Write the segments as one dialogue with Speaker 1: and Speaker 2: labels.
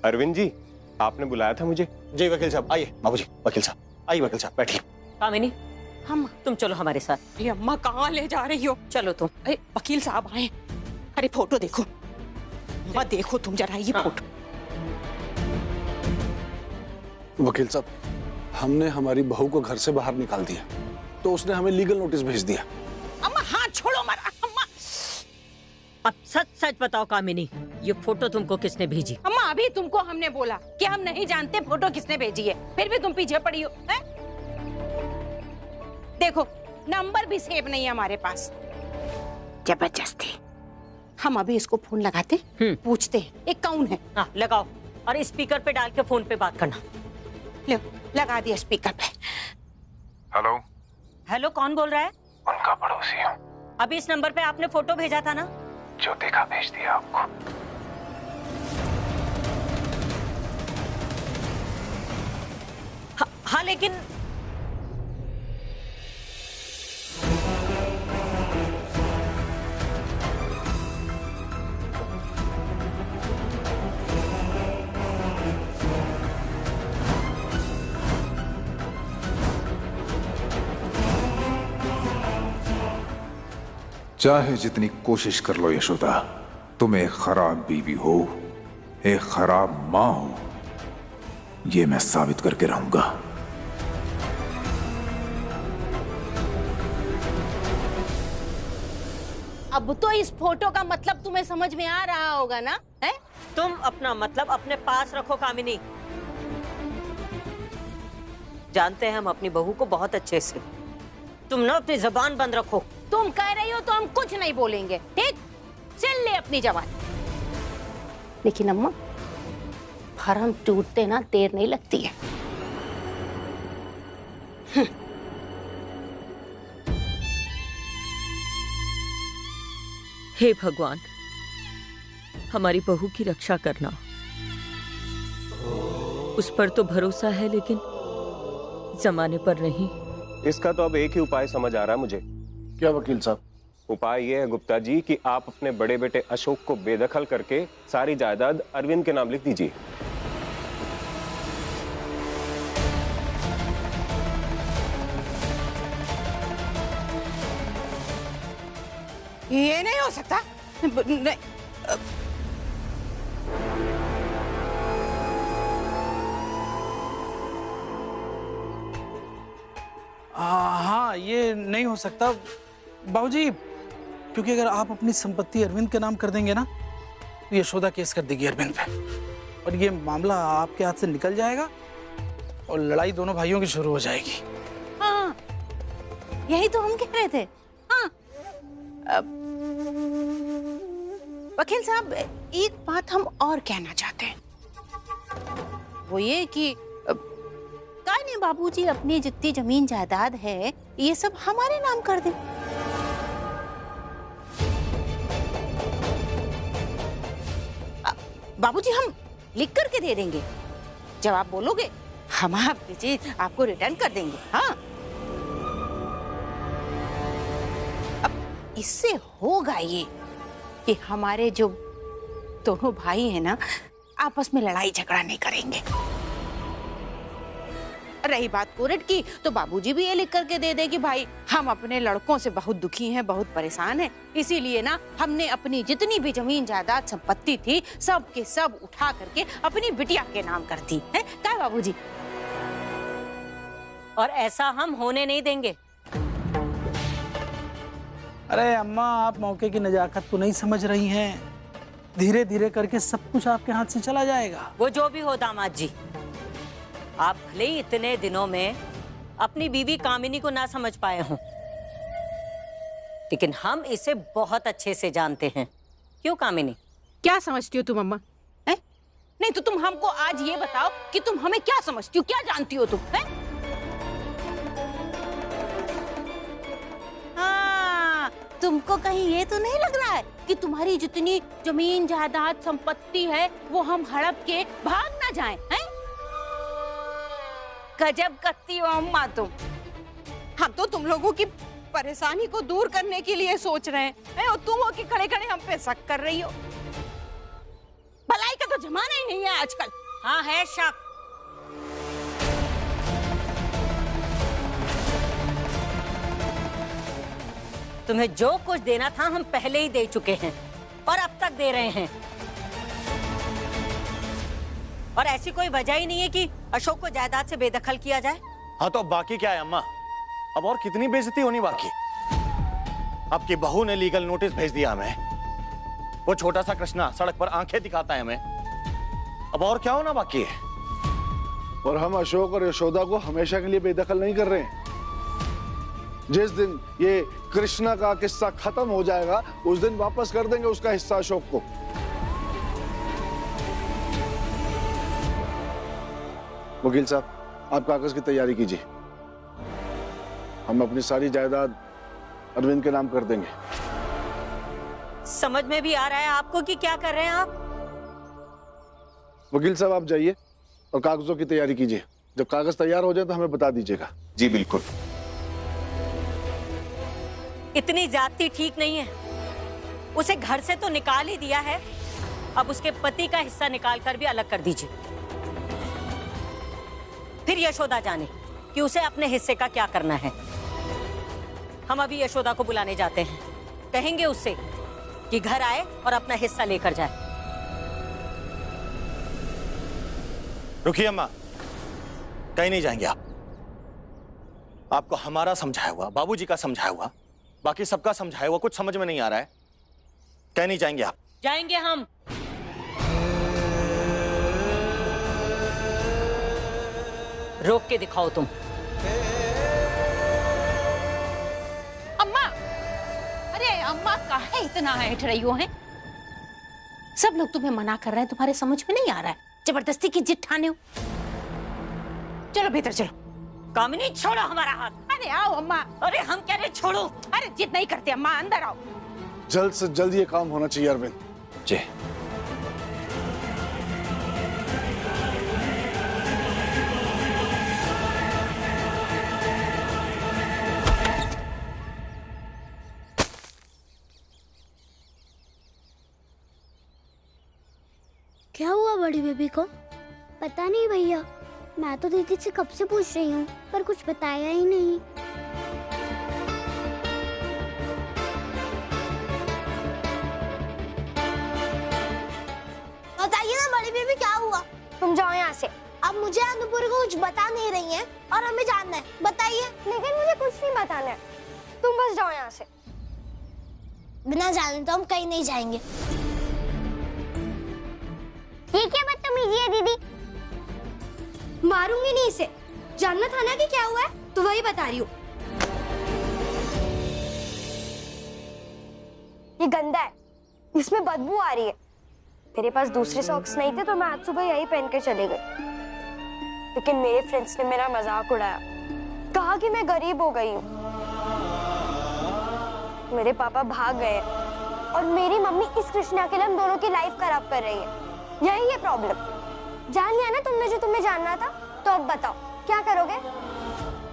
Speaker 1: अरविंद जी, आपने बुलाया था मुझे?
Speaker 2: जी वकील साहब, आइए। बाबूजी, वकील साहब आइए। वकील साहब बैठिए।
Speaker 3: कामिनी,
Speaker 4: हम
Speaker 3: तुम चलो हमारे साथ।
Speaker 4: अरे अम्मा कहाँ ले जा रही हो?
Speaker 3: चलो तुम।
Speaker 4: अरे वकील साहब आए। अरे फोटो देखो अम्मा, देखो तुम जरा ये फोटो।
Speaker 5: वकील साहब, हमने हमारी बहू को घर से बाहर निकाल दिया तो उसने हमें लीगल नोटिस भेज दिया।
Speaker 4: अम्मा हाथ छोड़ो मरा। अम्मा
Speaker 3: अब सच सच बताओ कामिनी, ये फोटो तुमको किसने भेजी?
Speaker 4: अम्मा अभी तुमको हमने बोला कि हम नहीं जानते फोटो किसने भेजी है, फिर भी तुम पीछे पड़ी हो है? देखो नंबर भी सेव नहीं है हमारे पास। जबरदस्ती। हम अभी इसको फोन लगाते पूछते हैं ये कौन है।
Speaker 3: हाँ लगाओ, और स्पीकर पे डाल के फोन पे बात करना।
Speaker 4: लो लगा दिया स्पीकर पे।
Speaker 6: हेलो।
Speaker 3: हेलो, कौन बोल रहा है?
Speaker 6: उनका पड़ोसी हूँ।
Speaker 3: अभी इस नंबर पे आपने फोटो भेजा था ना?
Speaker 6: जो देखा भेज दिया आपको।
Speaker 3: हाँ लेकिन
Speaker 7: चाहे जितनी कोशिश कर लो यशोदा, तुम एक खराब बीवी हो, एक खराब मां हो, ये मैं साबित करके रहूंगा।
Speaker 4: अब तो इस फोटो का मतलब तुम्हें समझ में आ रहा होगा ना? है?
Speaker 3: तुम अपना मतलब अपने पास रखो कामिनी। जानते हैं हम अपनी बहू को बहुत अच्छे से। तुम ना अपनी जबान बंद रखो।
Speaker 4: तुम कह रही हो तो हम कुछ नहीं बोलेंगे, ठीक? चल ले अपनी जबान। लेकिन अम्मा, भरम टूटते ना देर नहीं लगती है।
Speaker 3: हे भगवान, हमारी बहू की रक्षा करना। उस पर तो भरोसा है लेकिन जमाने पर नहीं।
Speaker 1: इसका तो अब एक ही उपाय समझ आ रहा है मुझे।
Speaker 5: क्या वकील साहब?
Speaker 1: उपाय ये है गुप्ता जी कि आप अपने बड़े बेटे अशोक को बेदखल करके सारी जायदाद अरविंद के नाम लिख दीजिए।
Speaker 4: ये नहीं हो सकता। नहीं।
Speaker 8: हाँ, ये नहीं हो सकता बाबूजी, क्योंकि अगर आप अपनी संपत्ति अरविंद के नाम कर देंगे ना तो यशोदा केस कर देगी अरविंद पे, और ये मामला आपके हाथ से निकल जाएगा और लड़ाई दोनों भाइयों की शुरू हो जाएगी।
Speaker 4: हाँ, यही तो हम कह रहे थे। हाँ, वकील साहब एक बात हम और कहना चाहते हैं, वो ये कि काहे नहीं बाबूजी अपनी जितनी जमीन जायदाद है ये सब हमारे नाम कर दें। बाबूजी हम लिख करके दे देंगे, जब आप बोलोगे हम आपकी चीज आपको रिटर्न कर देंगे। हाँ, अब इससे होगा ये कि हमारे जो दोनों भाई हैं ना आपस में लड़ाई झगड़ा नहीं करेंगे। रही बात कोर्ट की तो बाबूजी भी ये लिख करके दे दे कि भाई हम अपने लड़कों से बहुत दुखी हैं, बहुत परेशान हैं, इसीलिए ना हमने अपनी जितनी भी जमीन जायदाद संपत्ति थी सब के सब उठा करके अपनी बिटिया के नाम कर दी है। क्या बाबूजी?
Speaker 3: और ऐसा हम होने नहीं देंगे।
Speaker 8: अरे अम्मा, आप मौके की नजाकत को नहीं समझ रही हैं। धीरे धीरे करके सब कुछ आपके हाथ से चला जाएगा।
Speaker 3: वो जो भी हो दामाद जी, आप भले ही इतने दिनों में अपनी बीवी कामिनी को ना समझ पाए हों, लेकिन हम इसे बहुत अच्छे से जानते हैं। क्यों कामिनी?
Speaker 4: क्या समझती हो तुम अम्मा? है? नहीं तो तुम हमको आज ये बताओ कि तुम हमें क्या समझती हो, क्या जानती हो तुम? है? हाँ, तुमको कहीं ये तो नहीं लग रहा है कि तुम्हारी जितनी जमीन जायदाद संपत्ति है वो हम हड़प के भाग ना जाएं? हैं? गजब करती हो अम्मा तुम। हम तो तुम लोगों की परेशानी को दूर करने के लिए सोच रहे हैं, और तुम हो कि खड़े खड़े हम पे शक कर रही हो। भलाई का का जमाना ही नहीं है आजकल।
Speaker 3: हाँ है शक। तुम्हें जो कुछ देना था हम पहले ही दे चुके हैं और अब तक दे रहे हैं। और ऐसी कोई वजह ही नहीं है कि अशोक को जायदाद से बेदखल किया जाए।
Speaker 2: हाँ तो अब बाकी क्या है अम्मा? अब और कितनी बेइज्जती होनी बाकी? आपकी बहू ने लीगल नोटिस भेज दिया हमें। वो छोटा सा कृष्णा सड़क पर आंखें दिखाता है हमें। अब और क्या होना बाकी है?
Speaker 5: और हम अशोक और यशोदा को हमेशा के लिए बेदखल नहीं कर रहे हैं। जिस दिन ये कृष्णा का किस्सा खत्म हो जाएगा उस दिन वापस कर देंगे उसका हिस्सा अशोक को। वकील साहब, आप कागज की तैयारी कीजिए। हम अपनी सारी जायदाद अरविंद के नाम कर देंगे।
Speaker 3: समझ में भी आ रहा है आपको कि क्या कर रहे हैं आप?
Speaker 5: वकील साहब, आप जाइए और कागजों की तैयारी कीजिए। जब कागज तैयार हो जाए तो हमें बता दीजिएगा।
Speaker 1: जी बिल्कुल।
Speaker 3: इतनी ज्यादती ठीक नहीं है। उसे घर से तो निकाल ही दिया है, अब उसके पति का हिस्सा निकाल कर भी अलग कर दीजिए। फिर यशोदा जाने कि उसे अपने हिस्से का क्या करना है। हम अभी यशोदा को बुलाने जाते हैं, कहेंगे उससे कि घर आए और अपना हिस्सा लेकर जाए।
Speaker 2: रुकिए अम्मा, कहीं नहीं जाएंगे आप। आपको हमारा समझाया हुआ, बाबूजी का समझाया हुआ, बाकी सबका समझाया हुआ कुछ समझ में नहीं आ रहा है। कहीं नहीं जाएंगे आप।
Speaker 3: जाएंगे हम। रोक के दिखाओ तुम।
Speaker 4: अम्मा, अरे अम्मा काहे इतना ऐठ रही हो हैं? सब लोग तुम्हें मना कर रहे हैं, तुम्हारे समझ में नहीं आ रहा है। जबरदस्ती की जिद ठाने हो। चलो भीतर चलो।
Speaker 3: कामिनी छोड़ो हमारा हाथ।
Speaker 4: अरे आओ अम्मा।
Speaker 3: अरे हम कह रहे छोड़ो।
Speaker 4: अरे जिद नहीं करते अम्मा, अंदर आओ।
Speaker 5: जल्द से जल्द ये काम होना चाहिए अरविंद
Speaker 2: जी।
Speaker 9: क्या हुआ बड़ी बेबी को? पता नहीं भैया, मैं तो दीदी से कब से पूछ रही हूँ पर कुछ बताया ही नहीं। बताइए ना बड़ी बेबी, क्या हुआ? तुम जाओ यहाँ से। अब मुझे अनुपुर को कुछ बता नहीं रही हैं और हमें जानना है, बताइए। लेकिन मुझे कुछ नहीं बताना है, तुम बस जाओ यहाँ से। बिना जाने तो हम कहीं नहीं जाएंगे। ये क्या बदतमीजी है दीदी? मारूंगी नहीं इसे। जानना था ना कि क्या हुआ है, तो वही बता रही हूँ। ये गंदा है, इसमें बदबू आ रही है। मेरे पास दूसरे सॉक्स नहीं थे तो मैं आज सुबह यही पहन के चली गई, लेकिन मेरे फ्रेंड्स ने मेरा मजाक उड़ाया, कहा कि मैं गरीब हो गई हूँ। मेरे पापा भाग गए और मेरी मम्मी इस कृष्णा के लिए हम दोनों की लाइफ खराब कर रही है। यही है प्रॉब्लम। जान लिया ना तुमने जो तुम्हें जानना था, तो अब बताओ क्या करोगे?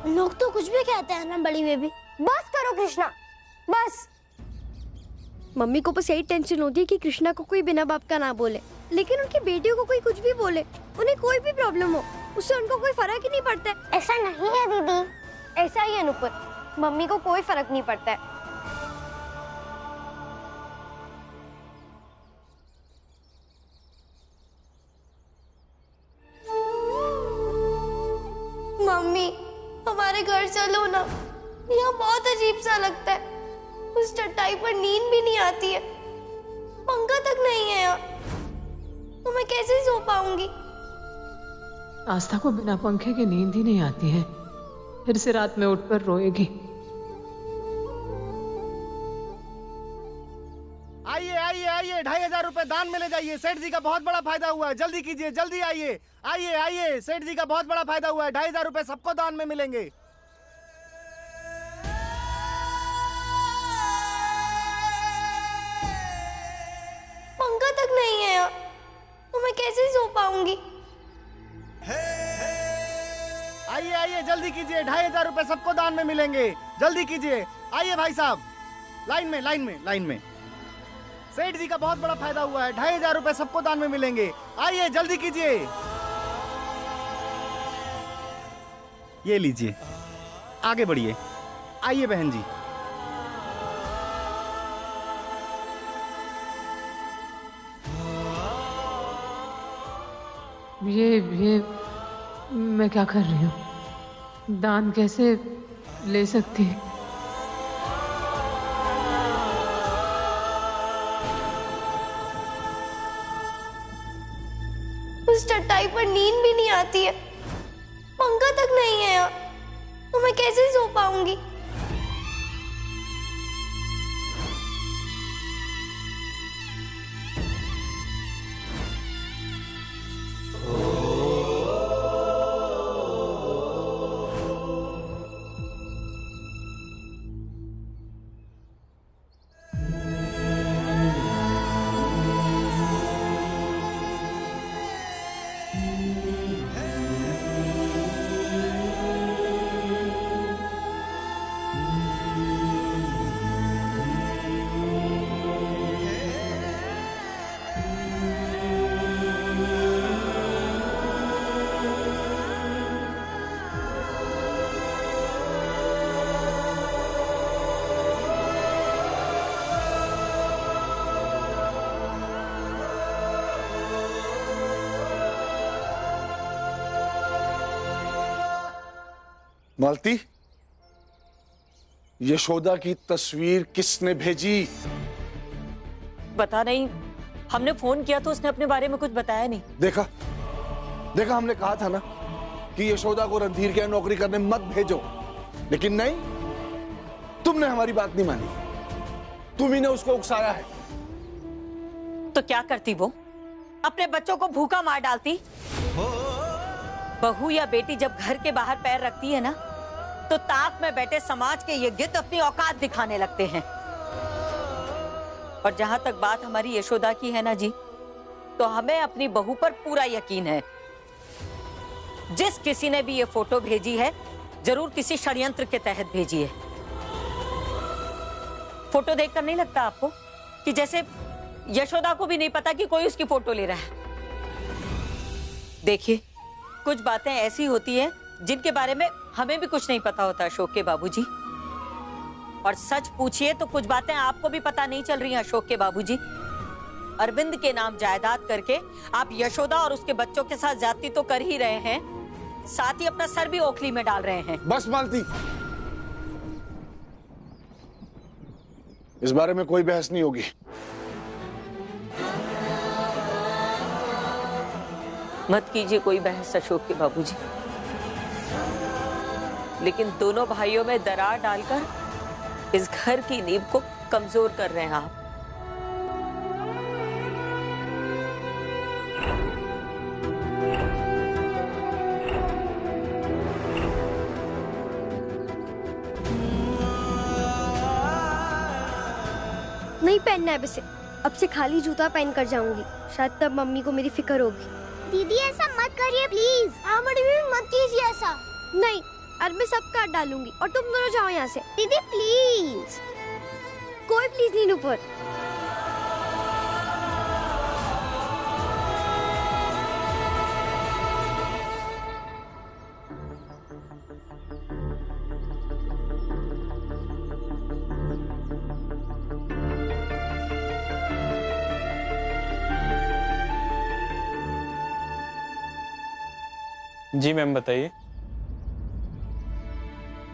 Speaker 9: लोग तो कुछ भी कहते हैं ना बड़ी बेबी। बस करो कृष्णा, बस। मम्मी को बस यही टेंशन होती है कि कृष्णा को कोई बिना बाप का ना बोले, लेकिन उनकी बेटियों को कोई कुछ भी बोले, उन्हें कोई भी प्रॉब्लम हो, उससे उनको कोई फर्क ही नहीं पड़ता है। ऐसा नहीं है दीदी। ऐसा ही है अनुपुर, मम्मी को कोई फर्क नहीं पड़ता है। मम्मी हमारे घर चलो ना, यहाँ बहुत अजीब सा लगता है। उस चटाई पर नींद भी नहीं आती है, पंखा तक नहीं है यहाँ, तो मैं कैसे सो पाऊंगी?
Speaker 10: आस्था को बिना पंखे के नींद ही नहीं आती है, फिर से रात में उठकर रोएगी।
Speaker 11: आइए आइए आइए, 2500 रुपए दान में ले जाइए। सेठ जी का बहुत बड़ा फायदा हुआ है, जल्दी कीजिए, जल्दी आइए। आइए आइए, सेठ जी का बहुत बड़ा फायदा हुआ है, 2500 रुपए सबको दान में मिलेंगे। पंखा तक नहीं है यहाँ, तो मैं कैसे सो पाऊंगी? आइए आइए, जल्दी कीजिए, 2500 रुपए सबको दान में मिलेंगे, जल्दी कीजिए। आइए भाई साहब, लाइन में लाइन में लाइन में। सेठ जी का बहुत बड़ा फायदा हुआ है। 2500 रुपए सबको दान में मिलेंगे। आइए जल्दी कीजिए। ये लीजिए, आगे बढ़िए। आइए बहन जी।
Speaker 10: ये मैं क्या कर रही हूँ? दान कैसे ले सकती?
Speaker 9: उस चटाई पर नींद भी नहीं आती है, पंखा तक नहीं है यार, तो मैं कैसे सो पाऊंगी?
Speaker 5: मालती, यशोदा की तस्वीर किसने भेजी?
Speaker 3: पता नहीं, हमने फोन किया तो उसने अपने बारे में कुछ बताया नहीं।
Speaker 5: देखा हमने कहा था ना कि यशोदा को रणधीर के यहाँ नौकरी करने मत भेजो, लेकिन नहीं, तुमने हमारी बात नहीं मानी। तुम ही ने उसको उकसाया है।
Speaker 3: तो क्या करती वो? अपने बच्चों को भूखा मार डालती। बहू या बेटी जब घर के बाहर पैर रखती है ना, तो ताक में बैठे समाज के ये गिद्ध अपनी औकात दिखाने लगते हैं। और जहां तक बात हमारी यशोदा की है ना जी, तो हमें अपनी बहू पर पूरा यकीन है। जिस किसी ने भी ये फोटो भेजी है, जरूर किसी षड्यंत्र के तहत भेजी है। फोटो देखकर नहीं लगता आपको कि जैसे यशोदा को भी नहीं पता कि कोई उसकी फोटो ले रहा है? देखिए, कुछ बातें ऐसी होती हैं जिनके बारे में हमें भी कुछ नहीं पता होता अशोक के बाबूजी। और सच पूछिए तो कुछ बातें आपको भी पता नहीं चल रही हैं अशोक के बाबूजी। अरविंद के नाम जायदाद करके आप यशोदा और उसके बच्चों के साथ ज्यादती तो कर ही रहे हैं, साथ ही अपना सर भी ओखली में डाल रहे हैं।
Speaker 5: बस मालती, इस बारे में कोई बहस नहीं होगी।
Speaker 3: मत कीजिए कोई बहस अशोक के बाबूजी, लेकिन दोनों भाइयों में दरार डालकर इस घर की नींव को कमजोर कर रहे हैं आप।
Speaker 9: नहीं पहनना है अब इसे। अब से खाली जूता पहन कर जाऊंगी, शायद तब मम्मी को मेरी फिक्र होगी।
Speaker 12: दीदी ऐसा मत करिए प्लीज। हाँ बड़ी भी मत कीजिए ऐसा।
Speaker 9: नहीं, अब मैं सब काट डालूंगी और तुम दोनों जाओ यहाँ से।
Speaker 12: दीदी प्लीज।
Speaker 9: कोई प्लीज नहीं ऊपर।
Speaker 13: जी मैम बताइए।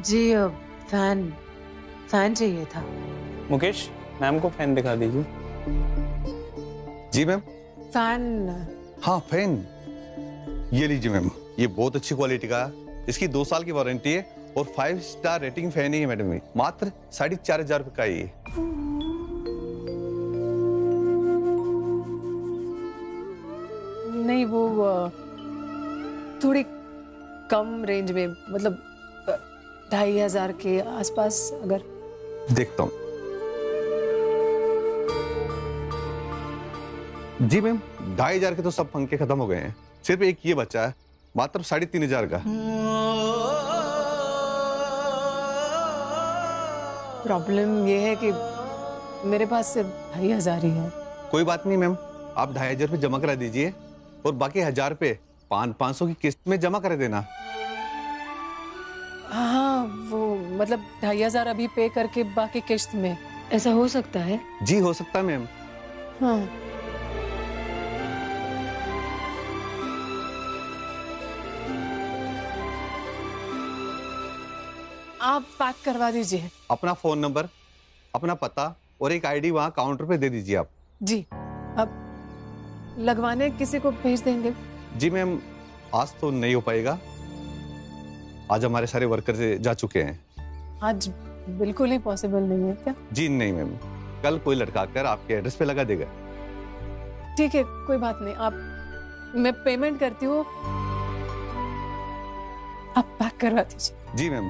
Speaker 10: जी फैन चाहिए था।
Speaker 13: मुकेश, मैम को फैन दिखा दीजिए।
Speaker 14: जी मैम।
Speaker 10: फैन?
Speaker 14: हाँ फैन, ये लीजिए मैम, ये बहुत अच्छी क्वालिटी का है। इसकी 2 साल की वारंटी है और 5 स्टार रेटिंग फैन ही है मैडम। ये मात्र 4,500 रुपये का ही है।
Speaker 10: नहीं, वो थोड़ी कम रेंज में, मतलब 2,500 के आसपास अगर।
Speaker 14: देखता हूँ। जी मैम, 2,500 के तो सब पंखे खत्म हो गए हैं, सिर्फ एक ये बचा है, मात्र 3,500 का।
Speaker 10: प्रॉब्लम ये है कि मेरे पास सिर्फ 2,500 ही है।
Speaker 14: कोई बात नहीं मैम, आप 2,500 रुपये जमा करा दीजिए और बाकी 1,000 रुपये 500 की किस्त में जमा कर देना।
Speaker 10: हाँ, वो मतलब 2,500 अभी पे करके बाकी किश्त में, ऐसा हो सकता है?
Speaker 14: जी हो सकता है मैम।
Speaker 10: हाँ। आप पैक करवा दीजिए।
Speaker 14: अपना फोन नंबर, अपना पता और एक आईडी वहाँ काउंटर पे दे दीजिए आप।
Speaker 10: जी, अब लगवाने किसी को भेज देंगे?
Speaker 14: जी मैम, आज तो नहीं हो पाएगा, आज हमारे सारे वर्कर जा चुके हैं।
Speaker 10: आज बिल्कुल ही पॉसिबल नहीं है क्या? जी
Speaker 14: नहीं मैम, कल कोई लड़का आकर आपके एड्रेस पे लगा देगा।
Speaker 10: ठीक है, कोई बात नहीं, आप, मैं पेमेंट करती हूँ, आप पैक करवा दीजिए।
Speaker 14: जी मैम।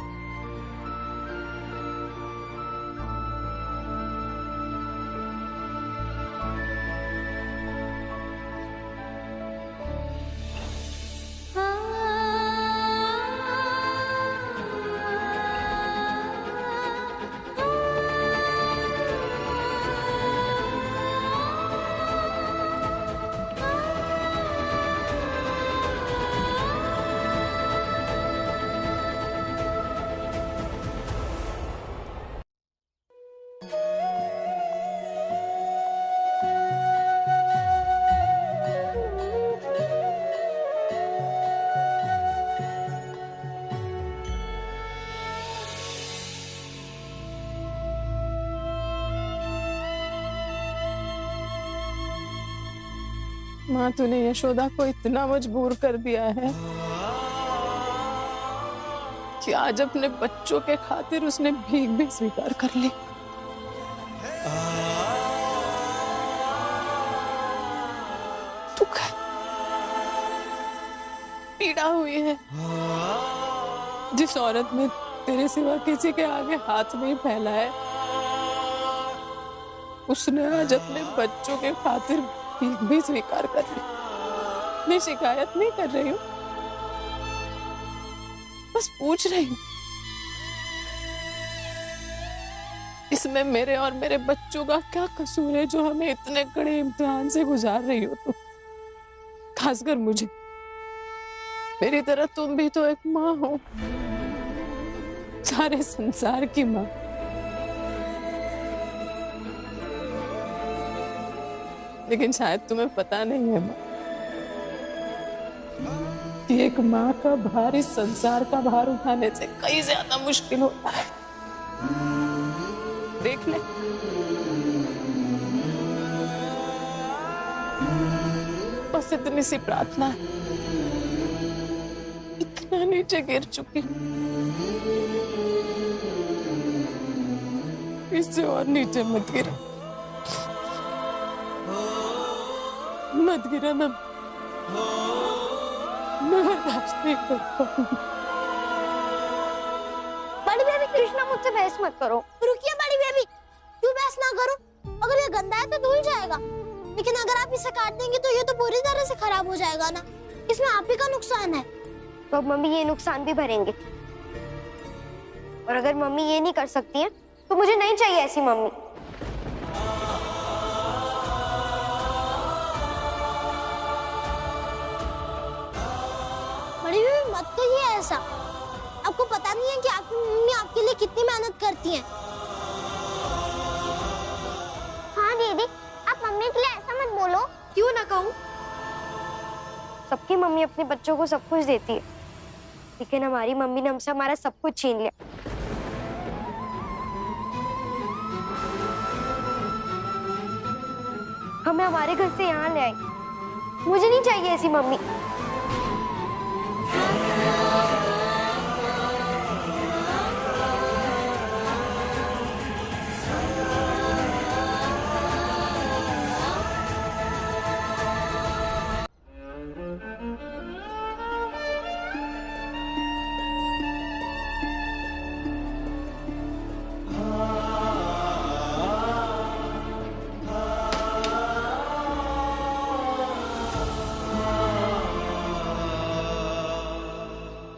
Speaker 10: माँ, तूने यशोदा को इतना मजबूर कर दिया है कि आज अपने बच्चों के खातिर उसने भीख भी स्वीकार कर ली। दुख है, पीड़ा हुई है। जिस औरत ने तेरे सिवा किसी के आगे हाथ नहीं फैला है, उसने आज अपने बच्चों के खातिर भीख भी स्वीकार कर ली। मैं शिकायत नहीं कर रही हूँ, बस पूछ रही हूँ, इसमें मेरे और मेरे बच्चों का क्या कसूर है जो हमें इतने कड़े इम्तिहान से गुजार रही हो तुम? खासकर मुझे, मेरी तरह तुम भी तो एक माँ हो, सारे संसार की माँ। लेकिन शायद तुम्हें पता नहीं है माँ, कि एक माँ का भार इस संसार का भार उठाने से कई ज्यादा मुश्किल होता है। देख ले, बस इतनी सी प्रार्थना है, इतना नीचे गिर चुकी हूँ, इससे और नीचे मत गिरा, मत गिरा। मैं बर्दाश्त नहीं कर पाऊंगी।
Speaker 9: बड़ी बेबी, कृष्णा मुझसे बहस मत करो। रुकिए बड़ी बेबी, क्यों बहस ना करो? अगर ये गंदा है तो धुल जाएगा, लेकिन अगर आप इसे काट देंगे तो ये तो पूरी तरह से खराब हो जाएगा ना। इसमें आप ही का नुकसान है। तो अब मम्मी ये नुकसान भी भरेंगे, और अगर मम्मी ये नहीं कर सकती है तो मुझे नहीं चाहिए ऐसी मम्मी। बड़ी बेबी मत कहिए ऐसा, आपको पता नहीं है कि आपकी मम्मी आपके लिए कितनी मेहनत करती हैं। हाँ दीदी, आप मम्मी के लिए ऐसा मत बोलो। क्यों ना कहूँ? सबकी मम्मी अपने बच्चों को सब कुछ देती है, लेकिन हमारी मम्मी ने हमसे हमारा सब कुछ छीन लिया। हमें हमारे घर से यहाँ ले आई। मुझे नहीं चाहिए ऐसी मम्मी।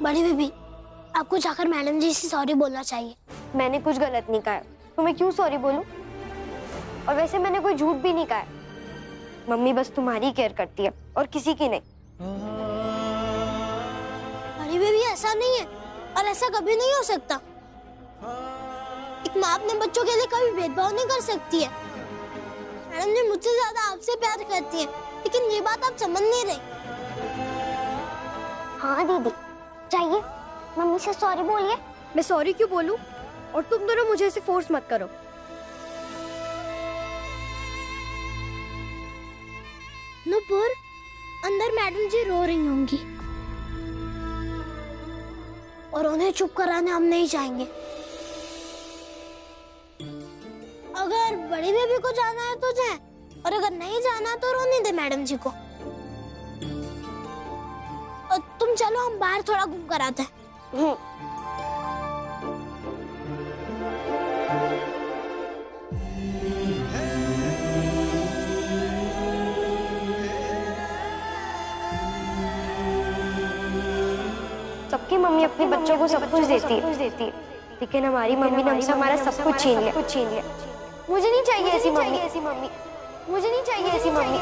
Speaker 9: बड़ी बेबी, आपको जाकर मैडम जी से सॉरी बोलना चाहिए। मैंने कुछ गलत नहीं कहा, तो मैं क्यों सॉरी बोलूं? और वैसे मैंने कोई झूठ भी नहीं कहा है। मम्मी बस तुम्हारी केयर करती है और किसी की नहीं।
Speaker 12: बड़ी बेबी ऐसा नहीं है और ऐसा कभी नहीं हो सकता। एक माँ अपने बच्चों के लिए कभी भेदभाव नहीं कर सकती है। मैडम जी मुझसे ज्यादा आपसे प्यार करती है, लेकिन ये बात आप समझ नहीं रहे।
Speaker 9: हाँ दीदी, चाहिए मम्मी से सॉरी बोलिए। मैं सॉरी क्यों बोलूं? और तुम दोनों मुझे ऐसे फोर्स मत करो।
Speaker 12: नूपुर, अंदर मैडम जी रो रही होंगी और उन्हें चुप कराने हम नहीं जाएंगे। अगर बड़ी बेबी को जाना है तो जाए, और अगर नहीं जाना तो रोने दे मैडम जी को। और तुम चलो, हम बाहर थोड़ा घूम कर आते हैं।
Speaker 9: सबकी मम्मी अपने बच्चों को सब कुछ देती है, लेकिन हमारी मम्मी ने हमसे हमारा सब कुछ छीन लिया। मुझे नहीं चाहिए ऐसी मम्मी। मुझे नहीं चाहिए ऐसी मम्मी।